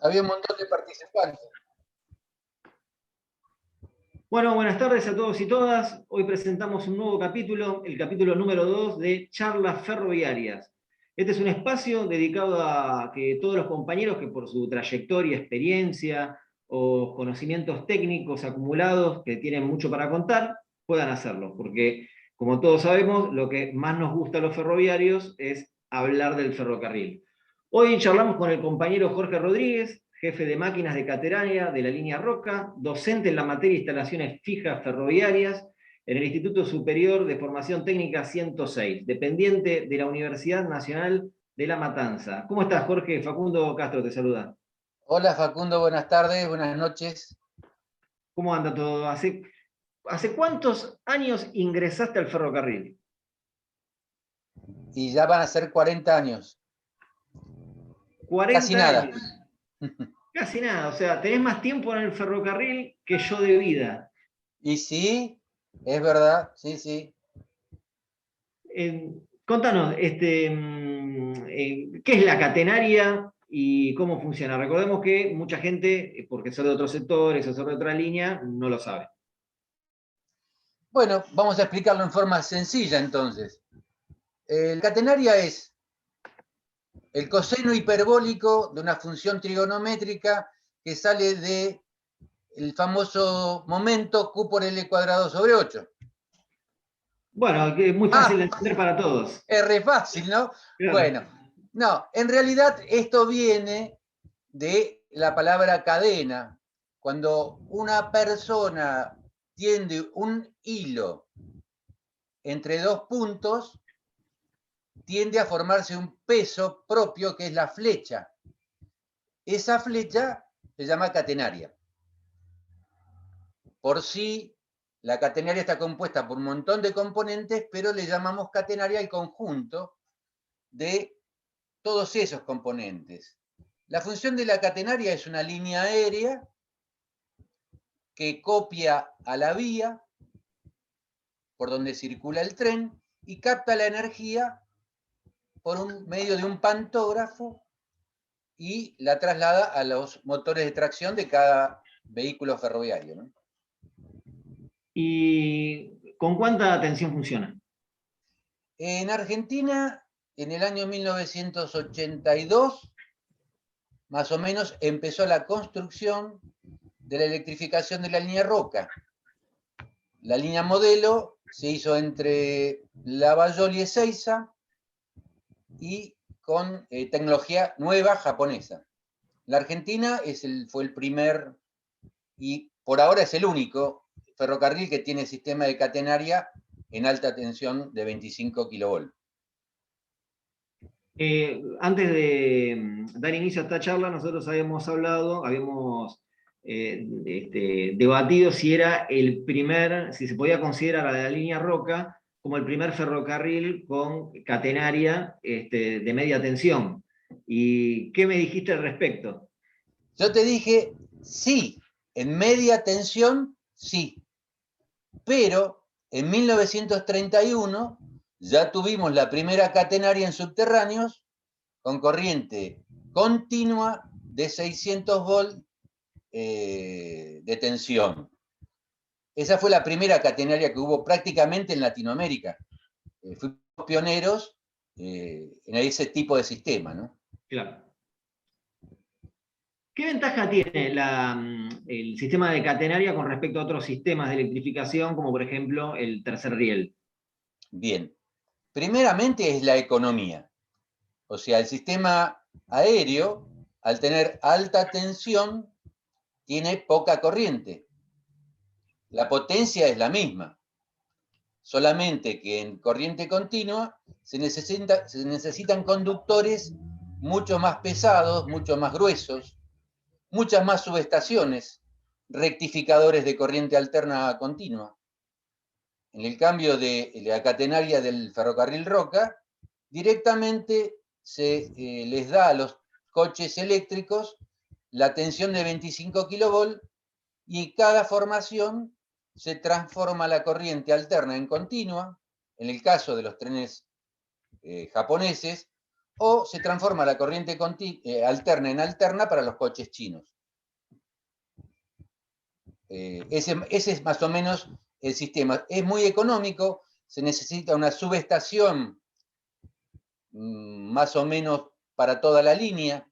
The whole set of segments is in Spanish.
Había un montón de participantes. Bueno, buenas tardes a todos y todas. Hoy presentamos un nuevo capítulo, el capítulo número 2 de Charlas Ferroviarias. Este es un espacio dedicado a que todos los compañeros que por su trayectoria, experiencia o conocimientos técnicos acumulados que tienen mucho para contar, puedan hacerlo. Porque, como todos sabemos, lo que más nos gusta a los ferroviarios es hablar del ferrocarril. Hoy charlamos con el compañero Jorge Rodríguez, jefe de máquinas de catenaria de la línea Roca, docente en la materia de instalaciones fijas ferroviarias en el Instituto Superior de Formación Técnica 106, dependiente de la Universidad Nacional de La Matanza. ¿Cómo estás, Jorge? Facundo Castro te saluda. Hola Facundo, buenas tardes, buenas noches. ¿Cómo anda todo? ¿Hace cuántos años ingresaste al ferrocarril? Y ya van a ser 40 años. 40 Casi nada. años. Casi nada, o sea, tenés más tiempo en el ferrocarril que yo de vida. Y sí, es verdad, sí, sí. Contanos, ¿qué es la catenaria y cómo funciona? Recordemos que mucha gente, porque son de otros sectores o son de otra línea, no lo sabe. Bueno, vamos a explicarlo en forma sencilla entonces. La catenaria es el coseno hiperbólico de una función trigonométrica que sale del famoso momento Q por L cuadrado sobre 8. Bueno, que es muy fácil de Ah, entender para todos. es re fácil, ¿no? Claro. Bueno, no, en realidad esto viene de la palabra cadena. Cuando una persona tiende un hilo entre dos puntos, tiende a formarse un peso propio que es la flecha. Esa flecha se llama catenaria. Por sí, la catenaria está compuesta por un montón de componentes, pero le llamamos catenaria al conjunto de todos esos componentes. La función de la catenaria es una línea aérea que copia a la vía por donde circula el tren y capta la energía por un medio de un pantógrafo y la traslada a los motores de tracción de cada vehículo ferroviario, ¿no? ¿Y con cuánta tensión funciona? En Argentina, en el año 1982, más o menos, empezó la construcción de la electrificación de la línea Roca. La línea modelo se hizo entre Lavallol y Ezeiza y con tecnología nueva japonesa. La Argentina fue el primer y por ahora es el único ferrocarril que tiene sistema de catenaria en alta tensión de 25 kV. Antes de dar inicio a esta charla, nosotros habíamos debatido si era el primer, si se podía considerar a la línea Roca como el primer ferrocarril con catenaria de media tensión. ¿Y qué me dijiste al respecto? Yo te dije, sí, en media tensión, sí. Pero en 1931 ya tuvimos la primera catenaria en subterráneos con corriente continua de 600 volts de tensión. Esa fue la primera catenaria que hubo prácticamente en Latinoamérica. Fuimos pioneros en ese tipo de sistema, ¿no? Claro. ¿Qué ventaja tiene el sistema de catenaria con respecto a otros sistemas de electrificación, como por ejemplo el tercer riel? Bien. Primeramente es la economía. O sea, el sistema aéreo, al tener alta tensión, tiene poca corriente. La potencia es la misma, solamente que en corriente continua se necesitan conductores mucho más pesados, mucho más gruesos, muchas más subestaciones, rectificadores de corriente alterna continua. En el cambio de la catenaria del ferrocarril Roca, directamente se les da a los coches eléctricos la tensión de 25 kV y cada formación se transforma la corriente alterna en continua, en el caso de los trenes japoneses, o se transforma la corriente alterna en alterna para los coches chinos. Ese es más o menos el sistema. Es muy económico, se necesita una subestación más o menos para toda la línea.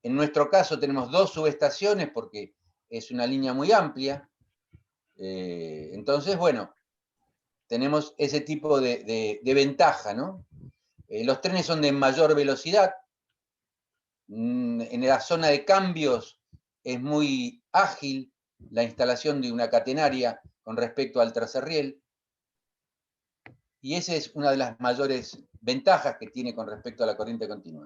En nuestro caso tenemos 2 subestaciones porque es una línea muy amplia. Entonces, bueno, tenemos ese tipo de ventaja, ¿no? Los trenes son de mayor velocidad. En la zona de cambios es muy ágil la instalación de una catenaria con respecto al tercerriel. Y esa es una de las mayores ventajas que tiene con respecto a la corriente continua.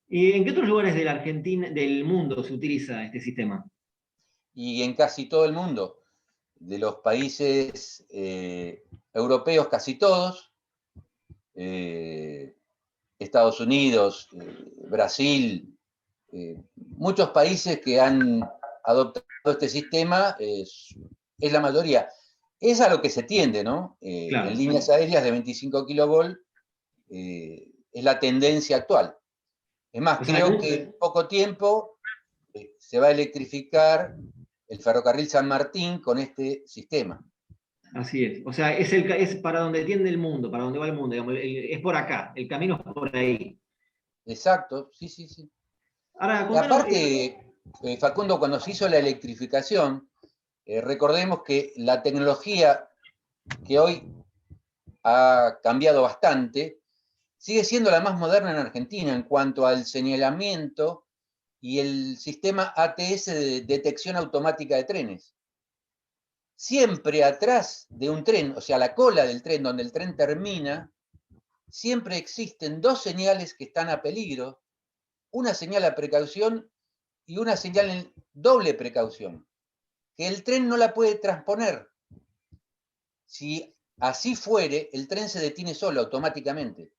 ¿Y en qué otros lugares de la Argentina, del mundo se utiliza este sistema? Y en casi todo el mundo, de los países europeos casi todos, Estados Unidos, Brasil, muchos países que han adoptado este sistema, es la mayoría. Es a lo que se tiende, ¿no? Claro. En líneas aéreas de 25 kilovolt es la tendencia actual. Es más, O sea, creo que en poco tiempo se va a electrificar el ferrocarril San Martín con este sistema. así es. O sea, es para donde tiende el mundo, para donde va el mundo. Digamos, es por acá, el camino es por ahí. Exacto, sí, sí, sí. Ahora, Y contanos. aparte, Facundo, cuando se hizo la electrificación, recordemos que la tecnología que hoy ha cambiado bastante, sigue siendo la más moderna en Argentina en cuanto al señalamiento y el sistema ATS de detección automática de trenes. Siempre atrás de un tren, o sea, la cola del tren, donde el tren termina, siempre existen 2 señales que están a peligro, una señal a precaución y una señal en doble precaución, que el tren no la puede transponer. Si así fuere, el tren se detiene solo automáticamente.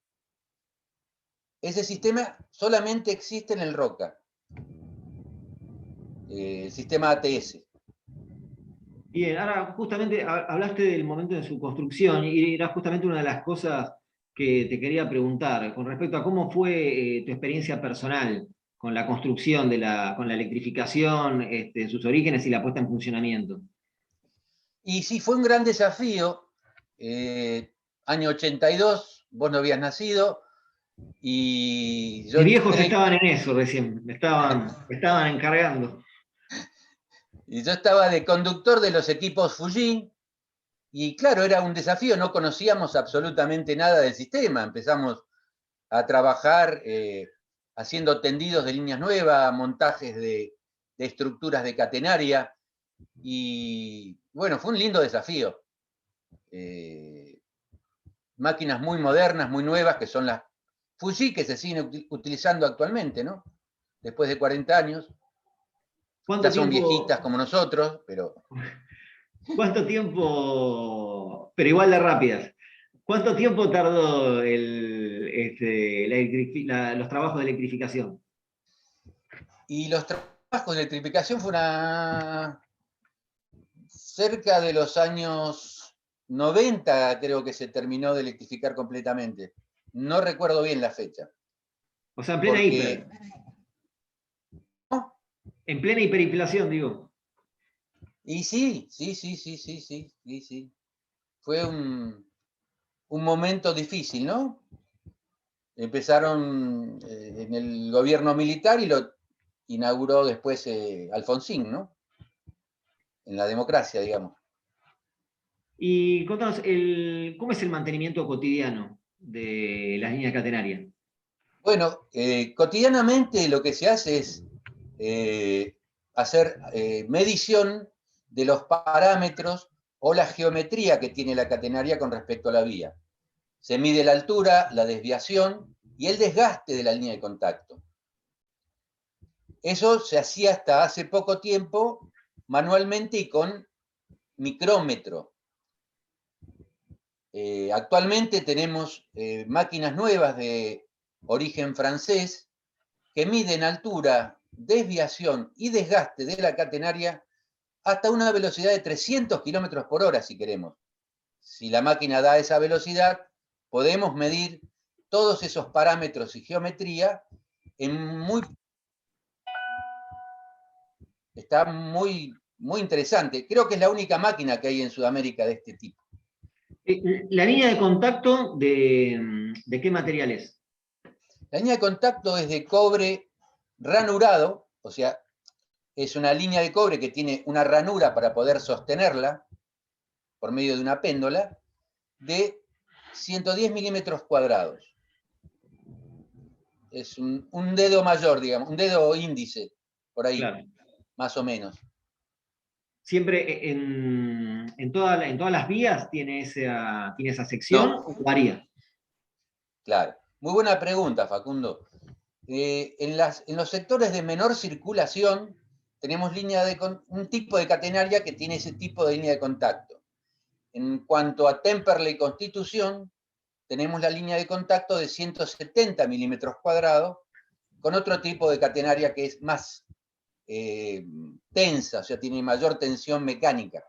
Ese sistema solamente existe en el ROCA, el sistema ATS. Bien, ahora justamente hablaste del momento de su construcción y era justamente una de las cosas que te quería preguntar con respecto a cómo fue tu experiencia personal con la construcción con la electrificación, sus orígenes y la puesta en funcionamiento. Y sí, fue un gran desafío. Año 82, vos no habías nacido, y yo Mis viejos entré, estaban en eso recién, me estaban encargando. y yo estaba de conductor de los equipos Fujin, y claro, era un desafío, no conocíamos absolutamente nada del sistema, empezamos a trabajar haciendo tendidos de líneas nuevas, montajes de estructuras de catenaria, y bueno, fue un lindo desafío. Máquinas muy modernas, muy nuevas, que son las Fuji, que se siguen utilizando actualmente, ¿no? Después de 40 años. ¿Cuánto Ya son tiempo, viejitas como nosotros, pero... cuánto tiempo, pero igual de rápidas, cuánto tiempo tardó los trabajos de electrificación? Y los trabajos de electrificación fueron cerca de los años 90, creo que se terminó de electrificar completamente. No recuerdo bien la fecha. O sea, en plena Porque... hiper. En plena hiperinflación, digo. Y sí, sí, sí, sí, sí, sí, sí, sí. Fue un momento difícil, ¿no? Empezaron en el gobierno militar y lo inauguró después Alfonsín, ¿no? En la democracia, digamos. Y contanos, ¿cómo es el mantenimiento cotidiano de las líneas catenarias? Bueno, cotidianamente lo que se hace es hacer medición de los parámetros o la geometría que tiene la catenaria con respecto a la vía. Se mide la altura, la desviación y el desgaste de la línea de contacto. Eso se hacía hasta hace poco tiempo manualmente y con micrómetro. Actualmente tenemos máquinas nuevas de origen francés que miden altura, desviación y desgaste de la catenaria hasta una velocidad de 300 kilómetros por hora, si queremos. Si la máquina da esa velocidad, podemos medir todos esos parámetros y geometría está muy, muy interesante. Creo que es la única máquina que hay en Sudamérica de este tipo. La línea de contacto, ¿de qué material es? La línea de contacto es de cobre ranurado, o sea, es una línea de cobre que tiene una ranura para poder sostenerla por medio de una péndola de 110 milímetros cuadrados. Es un dedo mayor, digamos, un dedo índice, por ahí, Claro. más o menos. ¿Siempre en todas las vías tiene esa sección No, o varía? claro. Muy buena pregunta, Facundo. En los sectores de menor circulación tenemos un tipo de catenaria que tiene ese tipo de línea de contacto. En cuanto a Temperley y Constitución, tenemos la línea de contacto de 170 milímetros cuadrados con otro tipo de catenaria que es más tensa, o sea, tiene mayor tensión mecánica.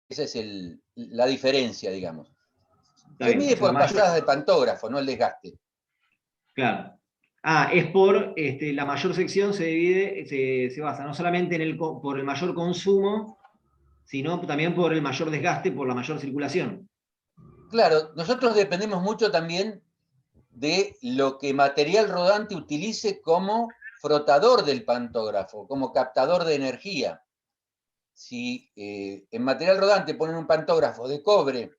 Esa es la diferencia, digamos. Está Se bien, o mide sea, por mayor. pasadas de pantógrafo, no el desgaste. Claro. Es por la mayor sección se divide, se basa no solamente por el mayor consumo, sino también por el mayor desgaste, por la mayor circulación. Claro, nosotros dependemos mucho también de lo que material rodante utilice como frotador del pantógrafo, como captador de energía. Si en material rodante ponen un pantógrafo de cobre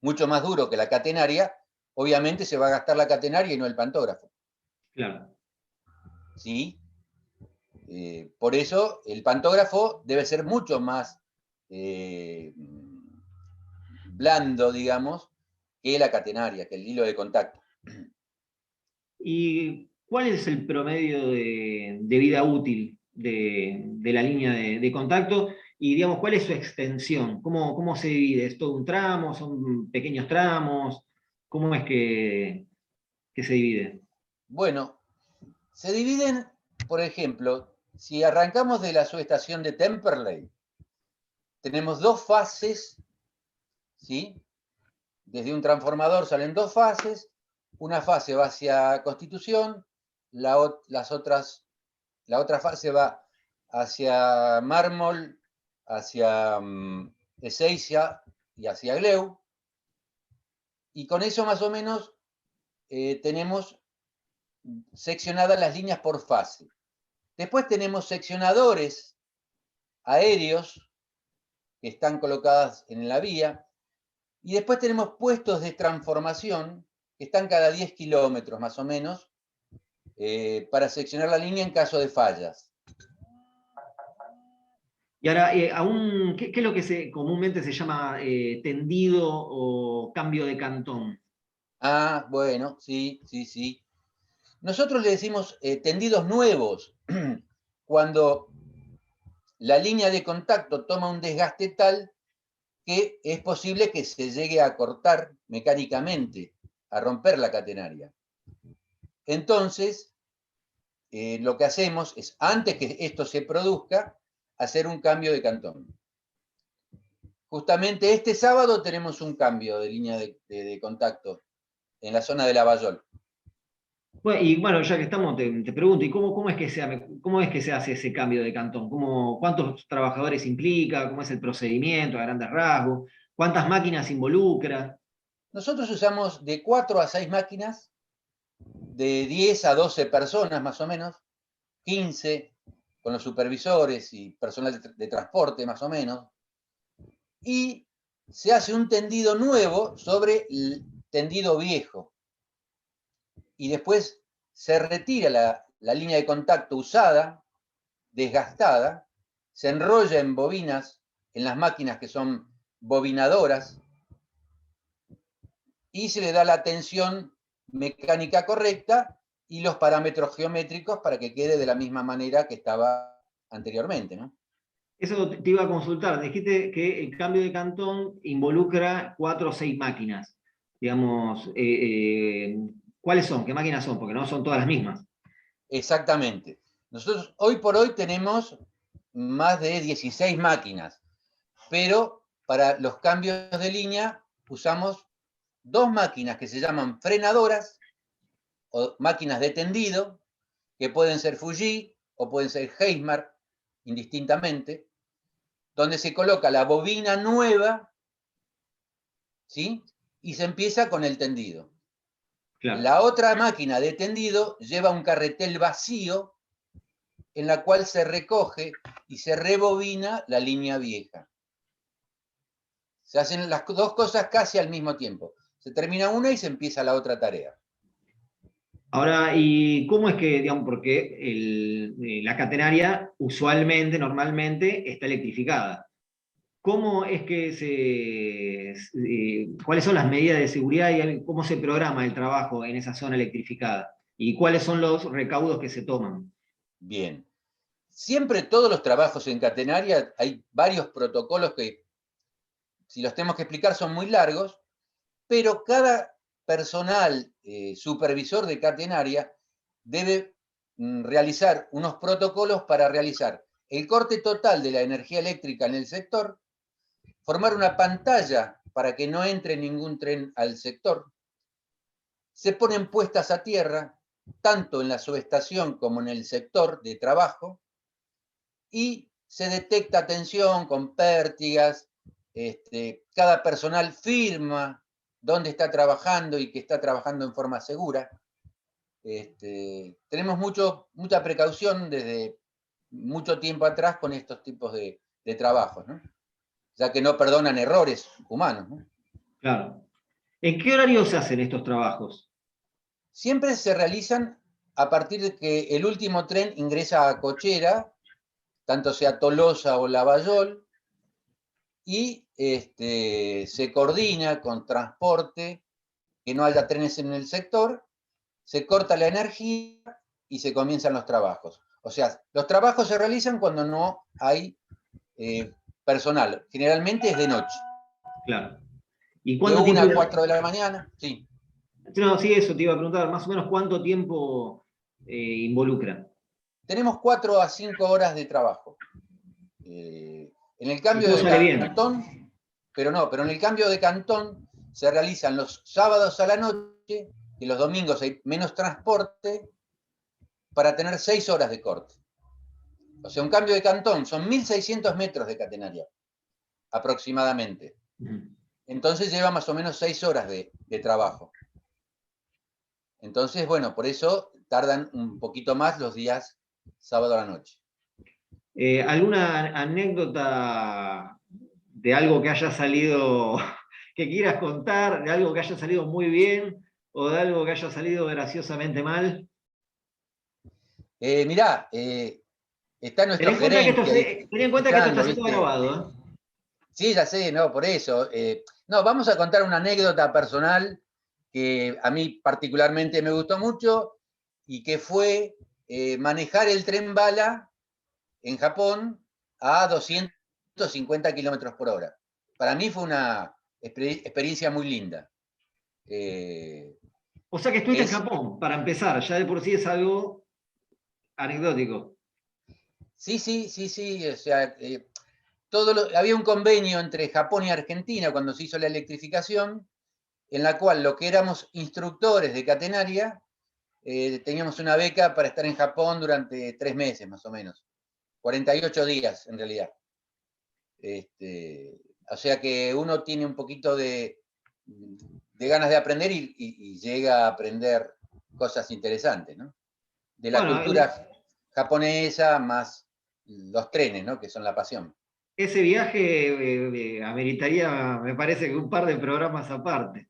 mucho más duro que la catenaria, obviamente se va a gastar la catenaria y no el pantógrafo. Claro. ¿Sí? Por eso el pantógrafo debe ser mucho más blando, digamos, que la catenaria, que el hilo de contacto. ¿Y cuál es el promedio de vida útil de la línea de contacto? Y digamos, ¿cuál es su extensión? ¿Cómo se divide? ¿Es todo un tramo? ¿Son pequeños tramos? ¿Cómo es que se divide? Bueno, se dividen, por ejemplo, si arrancamos de la subestación de Temperley, tenemos dos fases, ¿sí? Desde un transformador salen dos fases, una fase va hacia Constitución, la otra fase va hacia Mármol, hacia Ezeiza y hacia Gleu, y con eso más o menos tenemos seccionadas las líneas por fase. Después tenemos seccionadores aéreos que están colocadas en la vía, y después tenemos puestos de transformación que están cada 10 kilómetros más o menos para seccionar la línea en caso de fallas. Y ahora, ¿qué es lo que comúnmente se llama tendido o cambio de cantón? Ah, bueno, sí, sí, sí. Nosotros le decimos tendidos nuevos cuando la línea de contacto toma un desgaste tal que es posible que se llegue a cortar mecánicamente, a romper la catenaria. Entonces, lo que hacemos es, antes que esto se produzca, hacer un cambio de cantón. Justamente este sábado tenemos un cambio de línea de contacto en la zona de Lavallol. Bueno, y bueno, ya que estamos, te pregunto, ¿y cómo es que se hace ese cambio de cantón? ¿Cuántos trabajadores implica? ¿Cómo es el procedimiento a grandes rasgos? ¿Cuántas máquinas involucra? Nosotros usamos de 4 a 6 máquinas, de 10 a 12 personas más o menos, 15 con los supervisores y personal de transporte más o menos, y se hace un tendido nuevo sobre el tendido viejo. Y después se retira la línea de contacto usada, desgastada, se enrolla en bobinas, en las máquinas que son bobinadoras, y se le da la tensión mecánica correcta y los parámetros geométricos para que quede de la misma manera que estaba anteriormente, ¿no? Eso te iba a consultar. Dijiste que el cambio de cantón involucra 4 o 6 máquinas. Digamos, ¿cuáles son? ¿Qué máquinas son? Porque no son todas las mismas. Exactamente. Nosotros hoy por hoy tenemos más de 16 máquinas, pero para los cambios de línea usamos dos máquinas que se llaman frenadoras, o máquinas de tendido, que pueden ser Fuji o pueden ser Heismar, indistintamente, donde se coloca la bobina nueva, ¿sí? Y se empieza con el tendido. Claro. La otra máquina de tendido lleva un carretel vacío en la cual se recoge y se rebobina la línea vieja. Se hacen las dos cosas casi al mismo tiempo. Se termina una y se empieza la otra tarea. Ahora, ¿y cómo es que, digamos, porque la catenaria usualmente, normalmente, está electrificada? ¿Cómo es que cuáles son las medidas de seguridad y cómo se programa el trabajo en esa zona electrificada? ¿Y cuáles son los recaudos que se toman? Bien. Siempre todos los trabajos en catenaria hay varios protocolos que, si los tenemos que explicar, son muy largos, pero cada personal supervisor de catenaria debe realizar unos protocolos para realizar el corte total de la energía eléctrica en el sector, formar una pantalla para que no entre ningún tren al sector. Se ponen puestas a tierra, tanto en la subestación como en el sector de trabajo, y se detecta tensión con pértigas. Cada personal firma dónde está trabajando y que está trabajando en forma segura. Tenemos mucha precaución desde mucho tiempo atrás con estos tipos de trabajos, ¿no? Ya que no perdonan errores humanos, ¿no? Claro. ¿En qué horario se hacen estos trabajos? Siempre se realizan a partir de que el último tren ingresa a Cochera, tanto sea Tolosa o Lavallol, y se coordina con transporte, que no haya trenes en el sector, se corta la energía y se comienzan los trabajos. O sea, los trabajos se realizan cuando no hay personal. Generalmente es de noche. Claro. ¿Y De cuánto 1 tiempo? a 4 de la mañana, sí. No, sí, eso te iba a preguntar, más o menos cuánto tiempo involucra. Tenemos 4 a 5 horas de trabajo. En el Y cambio todo de sale bien. cantón, pero en el cambio de cantón se realizan los sábados a la noche y los domingos hay menos transporte para tener 6 horas de corte. O sea, un cambio de cantón son 1.600 metros de catenaria, aproximadamente. Entonces lleva más o menos 6 horas de trabajo. Entonces, bueno, por eso tardan un poquito más los días sábado a la noche. ¿Alguna anécdota de algo que haya salido, que quieras contar, de algo que haya salido muy bien o de algo que haya salido graciosamente mal? Mirá, está nuestro gerente ahí Ten en cuenta que esto está escuchando, siendo ¿viste? grabado, ¿eh? Sí, ya sé, no, por eso. No, vamos a contar una anécdota personal que a mí particularmente me gustó mucho y que fue manejar el tren bala en Japón a 250 kilómetros por hora. Para mí fue una experiencia muy linda. O sea que estuviste en Es, Japón, para empezar, ya de por sí es algo anecdótico. sí, sí, sí, sí, o sea, había un convenio entre Japón y Argentina cuando se hizo la electrificación, en la cual lo que éramos instructores de catenaria, teníamos una beca para estar en Japón durante 3 meses más o menos, 48 días en realidad. O sea que uno tiene un poquito de ganas de aprender y llega a aprender cosas interesantes, ¿no? De la Bueno, cultura japonesa más los trenes, ¿no? Que son la pasión. ese viaje ameritaría, me parece que un par de programas aparte.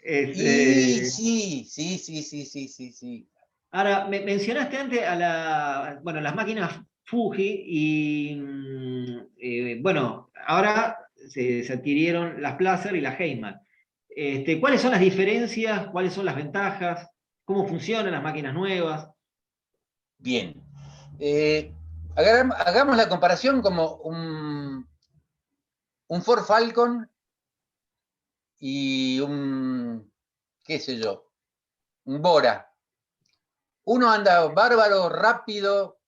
Y Este, sí, sí, sí, sí, sí, sí, sí. ahora, mencionaste antes bueno, las máquinas Fuji y, bueno, ahora se adquirieron las Placer y las Heimann. ¿Cuáles son las diferencias? ¿Cuáles son las ventajas? ¿Cómo funcionan las máquinas nuevas? Bien. Hagamos la comparación como un Ford Falcon y qué sé yo, un Bora. Uno anda bárbaro, rápido,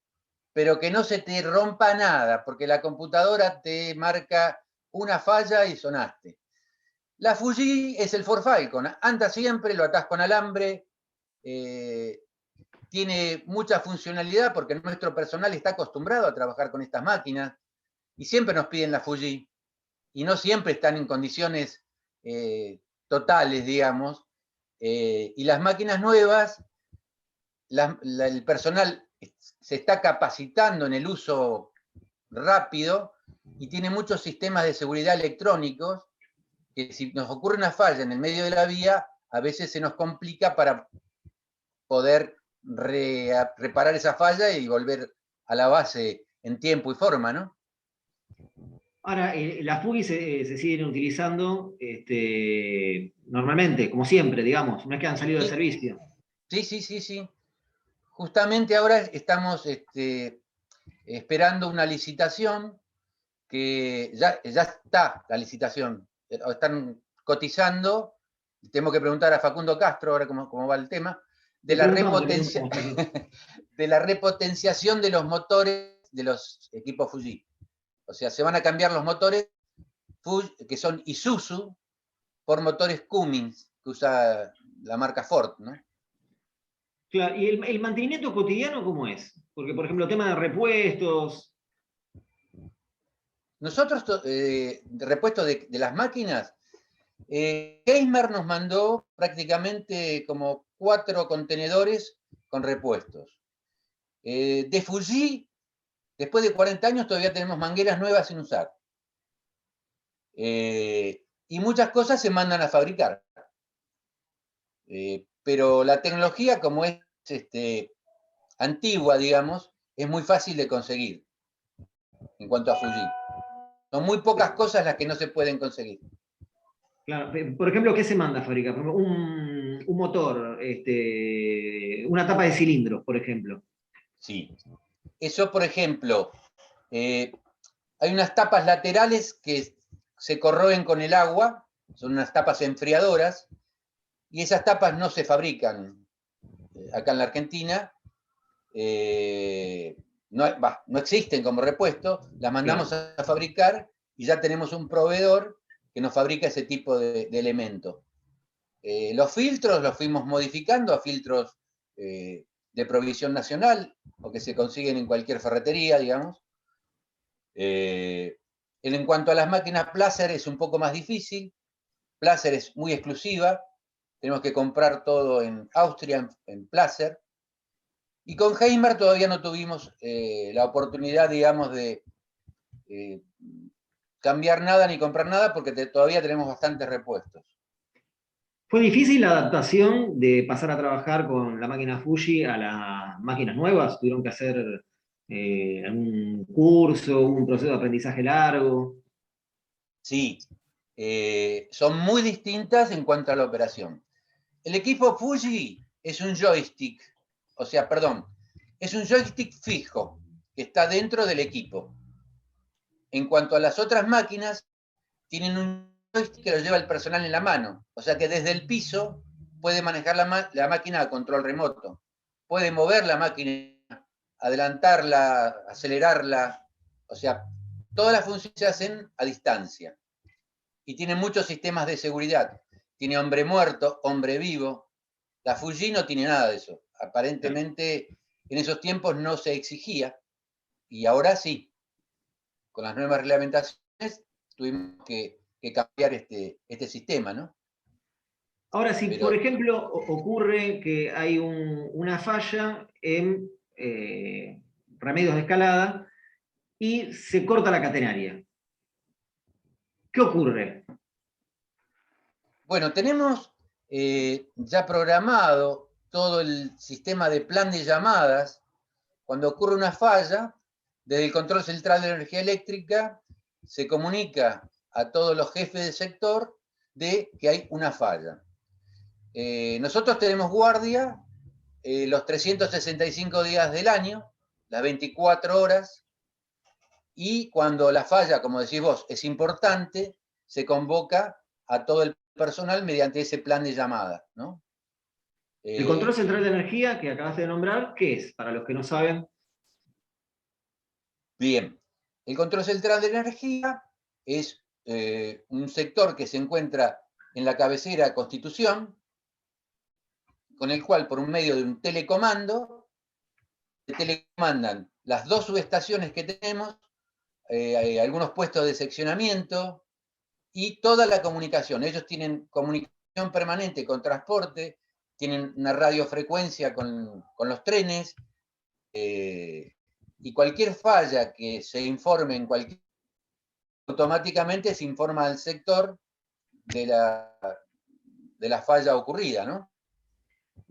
pero que no se te rompa nada, porque la computadora te marca una falla y sonaste. La Fuji es el Ford Falcon, anda siempre, lo atás con alambre, tiene mucha funcionalidad porque nuestro personal está acostumbrado a trabajar con estas máquinas y siempre nos piden la Fuji y no siempre están en condiciones totales, digamos, y las máquinas nuevas, el personal se está capacitando en el uso rápido y tiene muchos sistemas de seguridad electrónicos que si nos ocurre una falla en el medio de la vía, a veces se nos complica para poder reparar esa falla y volver a la base en tiempo y forma, ¿no? Ahora, las Fuji se siguen utilizando normalmente, como siempre, digamos, no es que han salido de Sí, servicio. sí. Justamente ahora estamos esperando una licitación que ya está la licitación, están cotizando, tengo que preguntar a Facundo Castro ahora cómo va el tema, de Le preguntamos aquí. de la repotenciación de los motores de los equipos Fuji. O sea, se van a cambiar los motores que son Isuzu por motores Cummins, que usa la marca Ford, ¿no? Claro, ¿y el mantenimiento cotidiano cómo es? Porque, por ejemplo, tema de repuestos. Nosotros, de repuesto de las máquinas, Gamer nos mandó prácticamente como 4 contenedores con repuestos. De Fuji, después de 40 años, todavía tenemos mangueras nuevas sin usar. Y muchas cosas se mandan a fabricar. Pero la tecnología, como es antigua, digamos, es muy fácil de conseguir en cuanto a Fuji. Son muy pocas cosas las que no se pueden conseguir. Claro, por ejemplo, ¿qué se manda a fabricar? Por ejemplo, un motor, una tapa de cilindros, por ejemplo. Sí. Eso, por ejemplo, hay unas tapas laterales que se corroen con el agua, son unas tapas enfriadoras, y esas tapas no se fabrican acá en la Argentina, no existen como repuesto, las mandamos Claro. a fabricar y ya tenemos un proveedor que nos fabrica ese tipo de elementos. Los filtros los fuimos modificando a filtros de provisión nacional o que se consiguen en cualquier ferretería, digamos. En cuanto a las máquinas Placer es un poco más difícil. Placer es muy exclusiva. Tenemos que comprar todo en Austria, en Placer. Y con Heimer todavía no tuvimos la oportunidad, digamos, de cambiar nada ni comprar nada porque todavía tenemos bastantes repuestos. ¿Fue difícil la adaptación de pasar a trabajar con la máquina Fuji a las máquinas nuevas? ¿Tuvieron que hacer algún curso, un proceso de aprendizaje largo? Sí, son muy distintas en cuanto a la operación. El equipo Fuji es un joystick, o sea, perdón, es un joystick fijo que está dentro del equipo. En cuanto a las otras máquinas, tienen un joystick que lo lleva el personal en la mano, o sea que desde el piso puede manejar la máquina a control remoto, puede mover la máquina, adelantarla, acelerarla, o sea, todas las funciones se hacen a distancia y tiene muchos sistemas de seguridad. Tiene hombre muerto, hombre vivo. La Fuji no tiene nada de eso. Aparentemente en esos tiempos no se exigía y ahora sí. Con las nuevas reglamentaciones tuvimos que cambiar este sistema, ¿no? Ahora, si por Pero ejemplo ocurre que hay una falla en remedios de escalada y se corta la catenaria, ¿qué ocurre? bueno, tenemos ya programado todo el sistema de plan de llamadas. Cuando ocurre una falla, desde el control central de energía eléctrica se comunica a todos los jefes del sector de que hay una falla. Nosotros tenemos guardia los 365 días del año, las 24 horas, y cuando la falla, como decís vos, es importante, se convoca a todo el personal mediante ese plan de llamada, ¿no? El control central de energía que acabaste de nombrar, ¿qué es? Para los que no saben. Bien, el control central de energía es un sector que se encuentra en la cabecera Constitución, con el cual, por un medio de un telecomando, se telecomandan las 2 subestaciones que tenemos, algunos puestos de seccionamiento y toda la comunicación. Ellos tienen comunicación permanente con transporte, tienen una radiofrecuencia con los trenes, y cualquier falla que se informe automáticamente se informa al sector de la falla ocurrida, ¿no?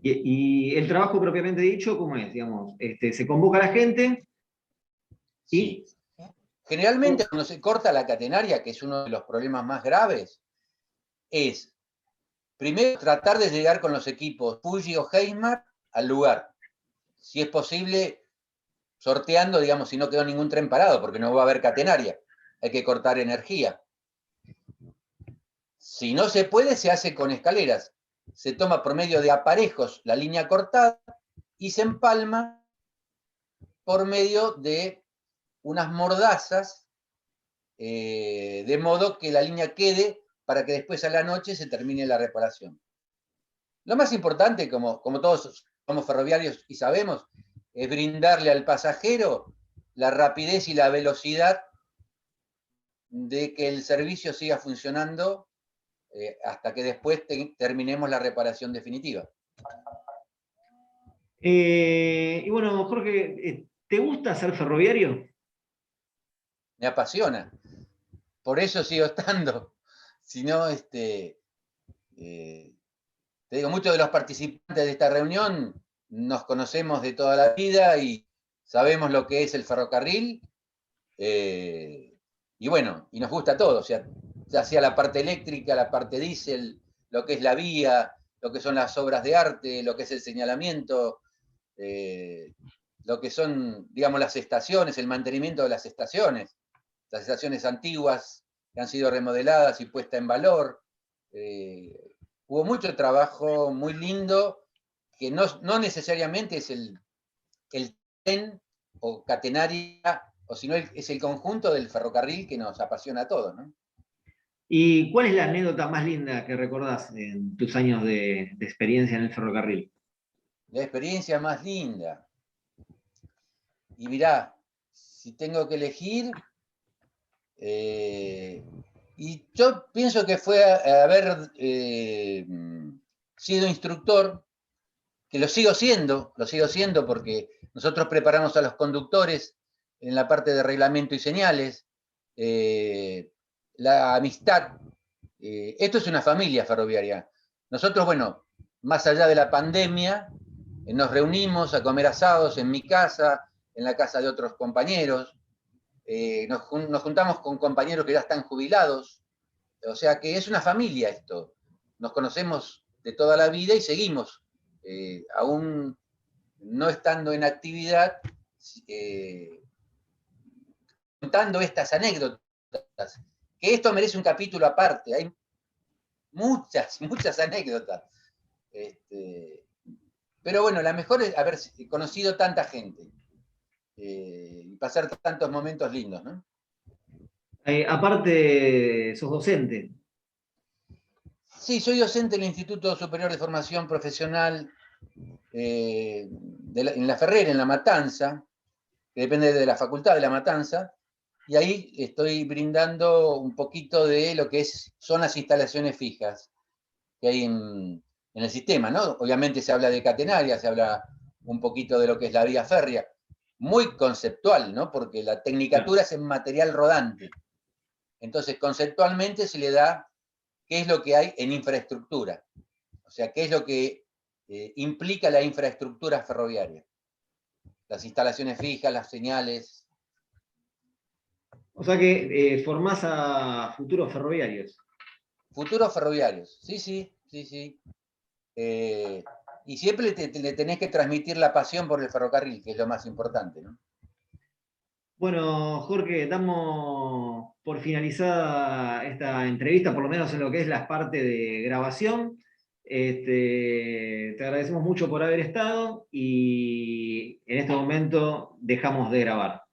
Y el trabajo propiamente dicho, ¿cómo es? Digamos, se convoca a la gente y... Sí. Generalmente cuando se corta la catenaria, que es uno de los problemas más graves, es primero tratar de llegar con los equipos Fuji o Heismar al lugar. Si es posible, sorteando, digamos, si no quedó ningún tren parado, porque no va a haber catenaria. Hay que cortar energía. Si no se puede, se hace con escaleras. Se toma por medio de aparejos la línea cortada y se empalma por medio de unas mordazas, de modo que la línea quede para que después a la noche se termine la reparación. Lo más importante, como todos somos ferroviarios y sabemos, es brindarle al pasajero la rapidez y la velocidad de que el servicio siga funcionando hasta que después terminemos la reparación definitiva. Y bueno, Jorge, ¿te gusta ser ferroviario? Me apasiona. Por eso sigo estando. Si no, te digo, muchos de los participantes de esta reunión nos conocemos de toda la vida y sabemos lo que es el ferrocarril. Y bueno, y nos gusta todo, o sea, ya sea la parte eléctrica, la parte diésel, lo que es la vía, lo que son las obras de arte, lo que es el señalamiento, lo que son, digamos, las estaciones, el mantenimiento de las estaciones antiguas que han sido remodeladas y puestas en valor. Hubo mucho trabajo muy lindo, que no necesariamente es el tren o catenaria, o si no es el conjunto del ferrocarril que nos apasiona a todos, ¿no? ¿Y cuál es la anécdota más linda que recordás en tus años de experiencia en el ferrocarril? La experiencia más linda. Y mirá, si tengo que elegir, y yo pienso que fue haber sido instructor, que lo sigo siendo porque nosotros preparamos a los conductores en la parte de reglamento y señales, la amistad. Esto es una familia ferroviaria. Nosotros, bueno, más allá de la pandemia, nos reunimos a comer asados en mi casa, en la casa de otros compañeros, nos juntamos con compañeros que ya están jubilados, o sea que es una familia esto. Nos conocemos de toda la vida y seguimos, aún no estando en actividad, eh, contando estas anécdotas, que esto merece un capítulo aparte, hay muchas anécdotas. Pero bueno, la mejor es haber conocido tanta gente y pasar tantos momentos lindos, ¿no? Aparte, sos docente. Sí, soy docente del Instituto Superior de Formación Profesional en La Ferrera, en La Matanza, que depende de la Facultad de La Matanza, y ahí estoy brindando un poquito de lo que son las instalaciones fijas que hay en el sistema, ¿no? Obviamente se habla de catenaria, se habla un poquito de lo que es la vía férrea, muy conceptual, ¿no? Porque la tecnicatura es en material rodante. Entonces, conceptualmente se le da qué es lo que hay en infraestructura, o sea, qué es lo que implica la infraestructura ferroviaria, las instalaciones fijas, las señales. O sea que formás a futuros ferroviarios. Futuros ferroviarios, sí. Y siempre le tenés que transmitir la pasión por el ferrocarril, que es lo más importante, ¿no? Bueno, Jorge, damos por finalizada esta entrevista, por lo menos en lo que es la parte de grabación. Te agradecemos mucho por haber estado y en este momento dejamos de grabar.